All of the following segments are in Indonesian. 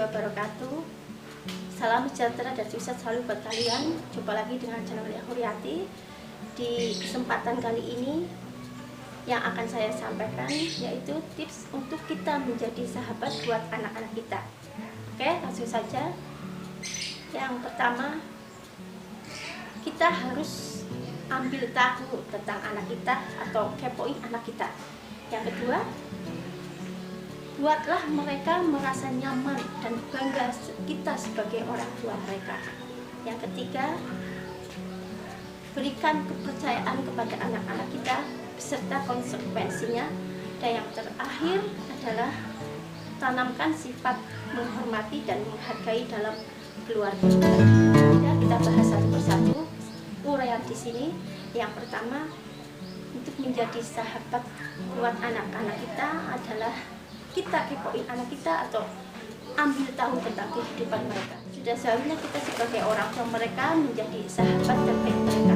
warahmatullahi wabarakatuh. Salam sejahtera dan sukses selalu buat kalian. Jumpa lagi dengan channel Huriati. Di kesempatan kali ini yang akan saya sampaikan yaitu tips untuk kita menjadi sahabat buat anak-anak kita. Oke, langsung saja. Yang pertama, kita harus ambil tahu tentang anak kita atau kepoin anak kita. Yang kedua, buatlah mereka merasa nyaman dan bangga kita sebagai orang tua mereka. Yang ketiga, berikan kepercayaan kepada anak-anak kita beserta konsekuensinya. Dan yang terakhir adalah tanamkan sifat menghormati dan menghargai dalam keluarga kita. Ya, kita bahas satu persatu uraian di sini. Yang pertama, untuk menjadi sahabat buat anak-anak kita adalah kita kepoin anak kita atau ambil tahu tentang kehidupan mereka. Sudah seharusnya kita sebagai orang tua mereka menjadi sahabat terbaik mereka.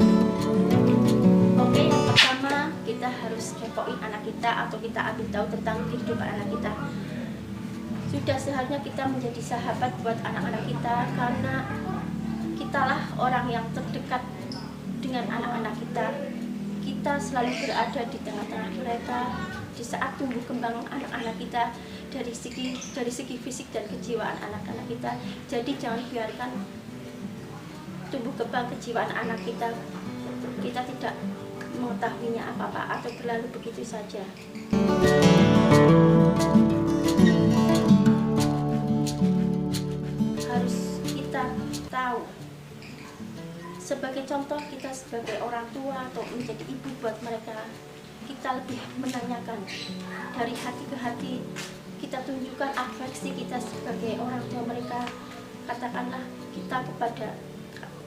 Oke, yang pertama kita harus kepoin anak kita atau kita ambil tahu tentang kehidupan anak kita. Sudah seharusnya kita menjadi sahabat buat anak-anak kita karena kitalah orang yang terdekat dengan anak-anak kita. Kita selalu berada di tengah-tengah mereka di saat tumbuh kembang anak-anak kita dari segi fisik dan kejiwaan anak-anak kita. Jadi jangan biarkan tumbuh kembang kejiwaan anak kita tidak mengetahuinya apa-apa atau berlalu begitu saja. Harus kita tahu. Sebagai contoh, kita sebagai orang tua atau menjadi ibu buat mereka, kita lebih menanyakan dari hati ke hati. Kita tunjukkan afeksi kita sebagai orang tua mereka. Katakanlah kita kepada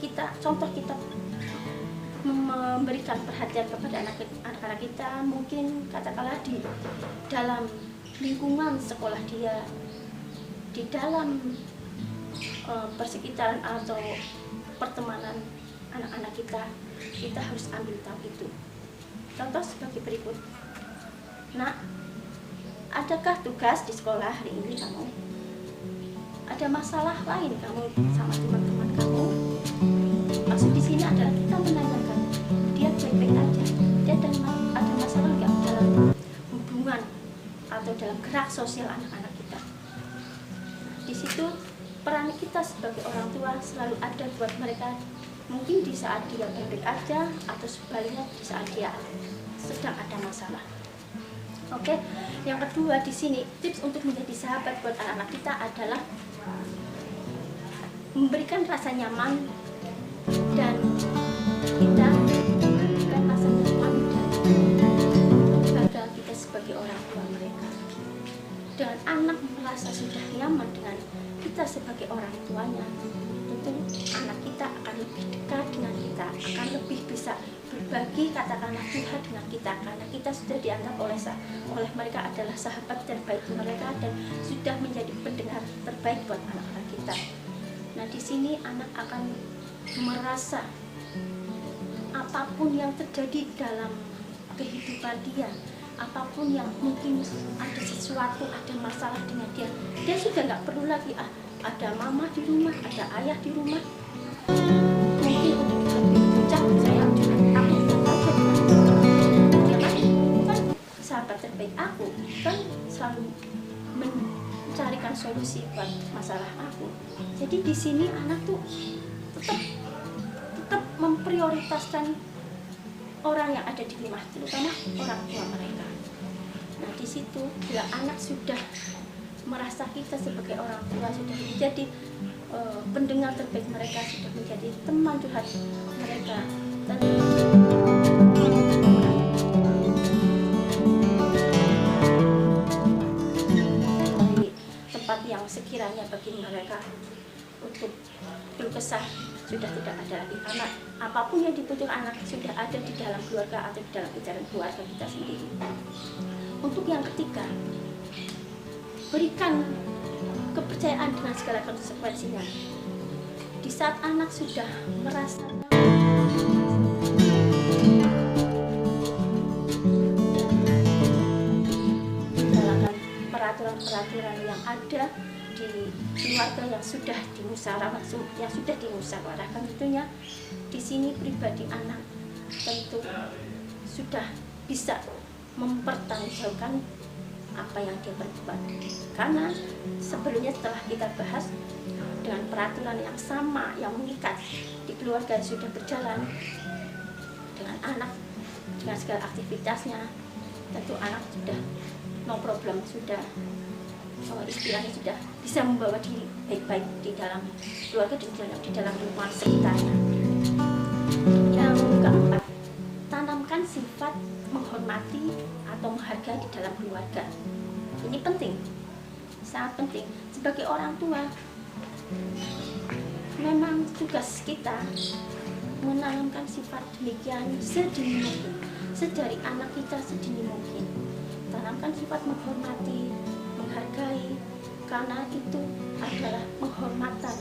kita, contoh kita memberikan perhatian kepada anak-anak kita. Mungkin katakanlah di dalam lingkungan sekolah dia, di dalam persekitaran atau pertemanan anak-anak kita harus ambil tahu itu. Contoh sebagai berikut. Nak, adakah tugas di sekolah hari ini kamu? Ada masalah lain kamu sama teman-teman kamu? Maksud di sini adalah kita menanyakan dia baik-baik aja. Dia ada masalah nggak dalam hubungan atau dalam gerak sosial anak-anak kita? Di situ peran kita sebagai orang tua selalu ada buat mereka. Mungkin di saat dia baik-baik aja atau sebaliknya di saat dia sedang ada masalah. Oke, yang kedua di sini tips untuk menjadi sahabat buat anak-anak kita adalah memberikan rasa nyaman dan kita memberikan rasa nyaman dan bangga kita sebagai orang tua mereka. Dengan anak merasa sudah nyaman dengan kita sebagai orang tuanya, tentu anak kita akan lebih dekat dengan kita, akan lebih bisa berbagi katakanlah curhat dengan kita, karena kita sudah dianggap oleh mereka adalah sahabat terbaik mereka dan sudah menjadi pendengar terbaik buat anak-anak kita. Nah, di sini anak akan merasa apapun yang terjadi dalam kehidupan dia, apapun yang mungkin ada sesuatu, ada masalah dengan dia sudah nggak perlu lagi ada mama di rumah, ada ayah di rumah. Mungkin untuk lebih ucap saya aku saja dia kan sahabat terbaik aku, kan selalu mencarikan solusi buat masalah aku. Jadi di sini anak tuh tetap memprioritaskan orang yang ada di rumah, terutama orang tua mereka. Nah, di situ bila anak sudah merasa kita sebagai orang tua sudah menjadi pendengar terbaik mereka, sudah menjadi teman curhat mereka, dan dari tempat yang sekiranya bagi mereka untuk keluh kesah sudah tidak ada lagi, karena apapun yang dibutuhkan anak sudah ada di dalam keluarga atau di dalam jajaran keluarga kita sendiri. Untuk yang ketiga, berikan kepercayaan dengan segala konsekuensinya. Di saat anak sudah merasa peraturan-peraturan yang ada di keluarga yang sudah dimusyawarahkan tentunya di sini pribadi anak tentu sudah bisa mempertanggungjawabkan apa yang dia perbuat, karena sebelumnya telah kita bahas dengan peraturan yang sama yang mengikat di keluarga yang sudah berjalan dengan anak dengan segala aktivitasnya, tentu anak sudah no problem, sudah istilahnya sudah bisa membawa diri baik-baik di dalam keluarga dan di dalam lingkungan sekitarnya. Yang keempat, tanamkan sifat menghormati atau menghargai di dalam keluarga. Ini penting, sangat penting. Sebagai orang tua, memang tugas kita menanamkan sifat demikian sedini mungkin, sedari anak kita sedini mungkin. Tanamkan sifat menghormati, menghargai, karena itu adalah penghormatan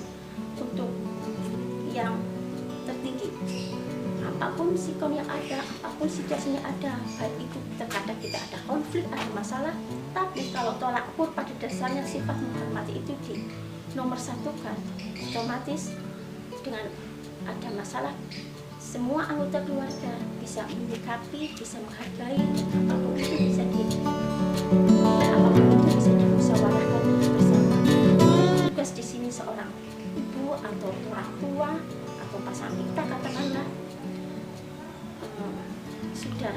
untuk yang tertinggi. Apapun sikon yang ada, apapun situasinya ada, baik itu terkadang kita ada konflik, ada masalah, tapi kalau tolak ukur pada dasarnya sifat menghormati itu di nomor satukan, otomatis dengan ada masalah semua anggota keluarga bisa menyikapi, bisa menghargai, apapun itu bisa dimusyawarahkan bersama. Tugas di sini seorang ibu atau orang tua atau pasangan kita katakanlah sudah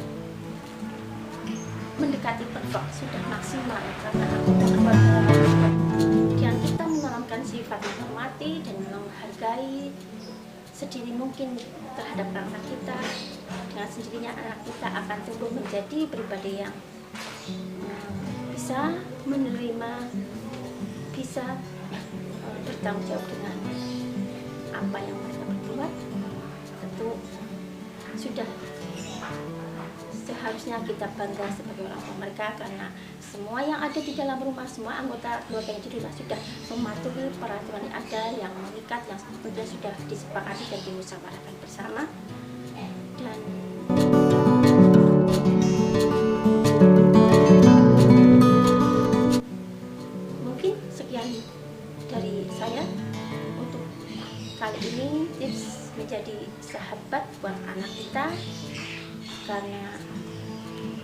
mendekati perfect, sudah maksimal karena anggota keluarga dan kita menanamkan sifat menghormati dan menghargai sedini mungkin terhadap anak kita. Dengan sendirinya anak kita akan tumbuh menjadi pribadi yang bisa menerima, bisa bertanggung jawab dengan apa yang mereka berbuat. Tentu sudah seharusnya kita bangga sebagai orang tua mereka, karena semua yang ada di dalam rumah, semua anggota keluarga yang di rumah sudah mematuhi peraturan yang ada, yang mengikat, yang kemudian sudah disepakati dan dimusyawarahkan bersama. Dan mungkin sekian dari saya untuk kali ini, tips menjadi sahabat buat anak kita, karena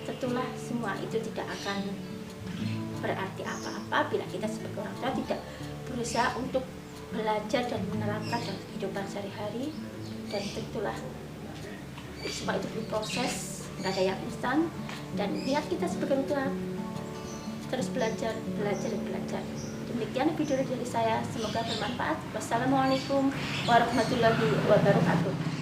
tentulah semua itu tidak akan berarti apa-apa bila kita sebagai orang tua tidak berusaha untuk belajar dan menerapkan dalam kehidupan sehari-hari. Dan tentulah semua itu berproses, tidak ada yang instan, dan niat kita sebagai orang tua terus belajar dan belajar. Demikian video dari saya, semoga bermanfaat. Wassalamualaikum warahmatullahi wabarakatuh.